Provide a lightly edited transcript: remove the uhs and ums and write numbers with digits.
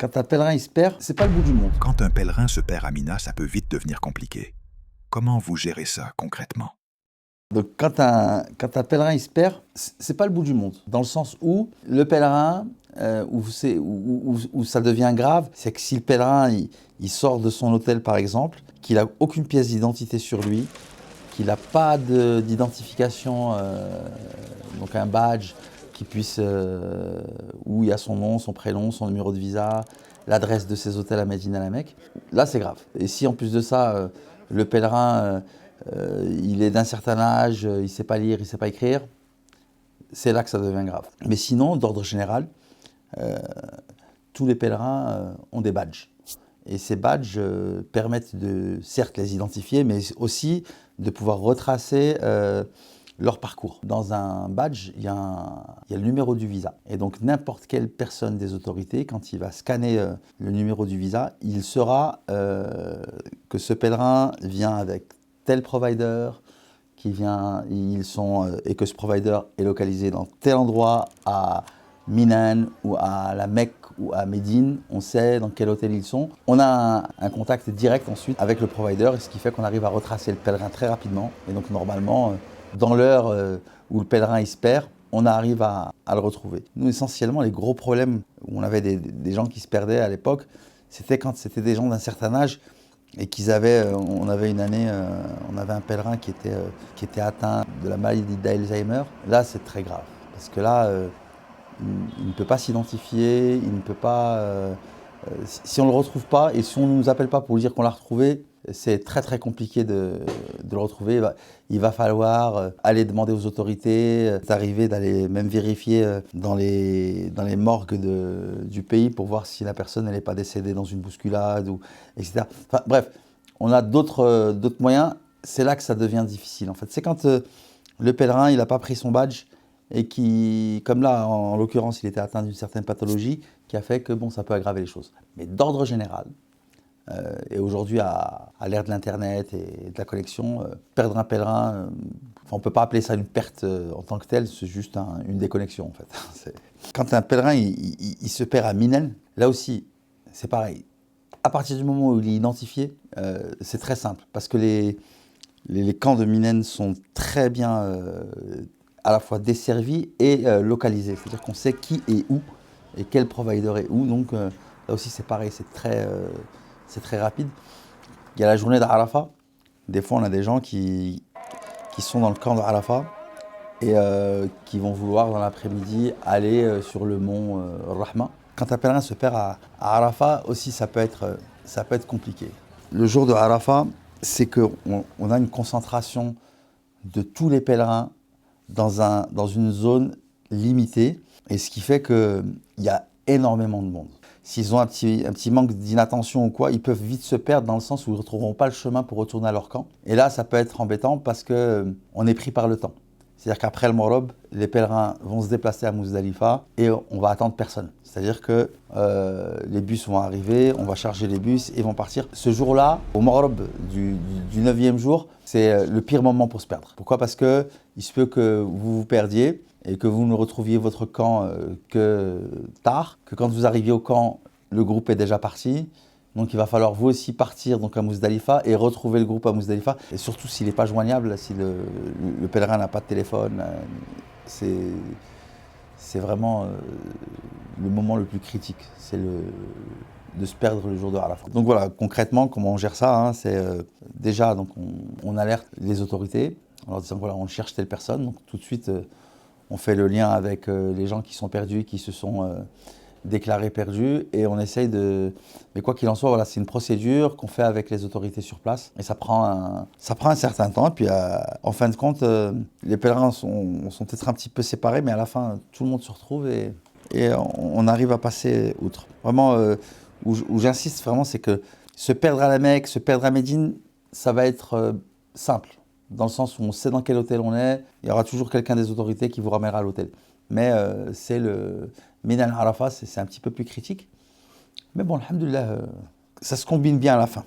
Quand un pèlerin il se perd, c'est pas le bout du monde. Quand un pèlerin se perd à Mina, ça peut vite devenir compliqué. Comment vous gérez ça concrètement? Donc quand un pèlerin il se perd, c'est pas le bout du monde. Dans le sens où le pèlerin, où ça devient grave, c'est que si le pèlerin il sort de son hôtel par exemple, qu'il a aucune pièce d'identité sur lui, qu'il n'a pas d'identification, donc un badge qui puisse, où il y a son nom, son prénom, son numéro de visa, l'adresse de ses hôtels à Médine à la Mecque, là c'est grave. Et si en plus de ça, le pèlerin, il est d'un certain âge, il ne sait pas lire, il ne sait pas écrire, c'est là que ça devient grave. Mais sinon, d'ordre général, tous les pèlerins ont des badges. Et ces badges permettent de, certes, les identifier, mais aussi de pouvoir retracer leur parcours. Dans un badge, il y a le numéro du visa. Et donc, n'importe quelle personne des autorités, quand il va scanner le numéro du visa, il saura que ce pèlerin vient avec tel provider, et que ce provider est localisé dans tel endroit, à Minan ou à la Mecque ou à Médine, on sait dans quel hôtel ils sont. On a un contact direct ensuite avec le provider, ce qui fait qu'on arrive à retracer le pèlerin très rapidement. Et donc normalement, dans l'heure où le pèlerin il se perd, on arrive à le retrouver. Nous, essentiellement, les gros problèmes où on avait des gens qui se perdaient à l'époque, c'était quand c'était des gens d'un certain âge et on avait une année, on avait un pèlerin qui était atteint de la maladie d'Alzheimer. Là, c'est très grave, parce que là, il ne peut pas s'identifier, il ne peut pas... si on ne le retrouve pas et si on ne nous appelle pas pour lui dire qu'on l'a retrouvé, c'est très très compliqué de le retrouver. Il va falloir aller demander aux autorités, d'arriver, d'aller même vérifier dans les morgues du pays pour voir si la personne n'est pas décédée dans une bousculade, etc. Enfin, bref, on a d'autres moyens. C'est là que ça devient difficile en fait. C'est quand le pèlerin il n'a pas pris son badge et qui, comme là en l'occurrence il était atteint d'une certaine pathologie, qui a fait que bon, ça peut aggraver les choses. Mais d'ordre général, et aujourd'hui, à l'ère de l'Internet et de la connexion, perdre un pèlerin, on ne peut pas appeler ça une perte en tant que telle, c'est juste une déconnexion en fait. Quand un pèlerin il se perd à Minen, là aussi, c'est pareil. À partir du moment où il est identifié, c'est très simple, parce que les camps de Minen sont très bien à la fois desservis et localisés. C'est-à-dire qu'on sait qui est où et quel provider est où. Donc là aussi, c'est pareil, c'est très rapide. Il y a la journée d'Arafat. Des fois, on a des gens qui sont dans le camp d'Arafat et qui vont vouloir, dans l'après-midi, aller sur le mont Rahma. Quand un pèlerin se perd à Arafat, aussi, ça peut être compliqué. Le jour de Arafat, c'est qu'on a une concentration de tous les pèlerins dans une zone limitée, et ce qui fait qu'il y a énormément de monde. S'ils ont un petit manque d'inattention ou quoi, ils peuvent vite se perdre dans le sens où ils ne retrouveront pas le chemin pour retourner à leur camp. Et là, ça peut être embêtant parce qu'on est pris par le temps. C'est-à-dire qu'après le Maghreb, les pèlerins vont se déplacer à Muzdalifa et on va attendre personne. C'est-à-dire que les bus vont arriver, on va charger les bus et vont partir. Ce jour-là, au Maghreb du 9e jour, c'est le pire moment pour se perdre. Pourquoi ? Parce qu'il se peut que vous vous perdiez et que vous ne retrouviez votre camp que tard, que quand vous arriviez au camp, le groupe est déjà parti. Donc il va falloir vous aussi partir donc à Muzdalifa et retrouver le groupe à Muzdalifa. Et surtout s'il n'est pas joignable, si le pèlerin n'a pas de téléphone, c'est vraiment le moment le plus critique. C'est de se perdre le jour de Arafat. Donc voilà, concrètement, comment on gère ça, hein, c'est déjà, donc on alerte les autorités en leur disant voilà, on cherche telle personne. Donc tout de suite, on fait le lien avec les gens qui sont perdus, qui se sont déclarés perdus, et on essaye de... Mais quoi qu'il en soit, voilà, c'est une procédure qu'on fait avec les autorités sur place, et ça prend un certain temps, et puis en fin de compte, les pèlerins sont peut-être un petit peu séparés, mais à la fin, tout le monde se retrouve, et on arrive à passer outre. Vraiment, où j'insiste vraiment, c'est que se perdre à la Mecque, se perdre à Médine, ça va être simple, dans le sens où on sait dans quel hôtel on est, il y aura toujours quelqu'un des autorités qui vous ramènera à l'hôtel. Mais c'est le Minan Arafat, c'est un petit peu plus critique. Mais bon, alhamdoulilah, ça se combine bien à la fin.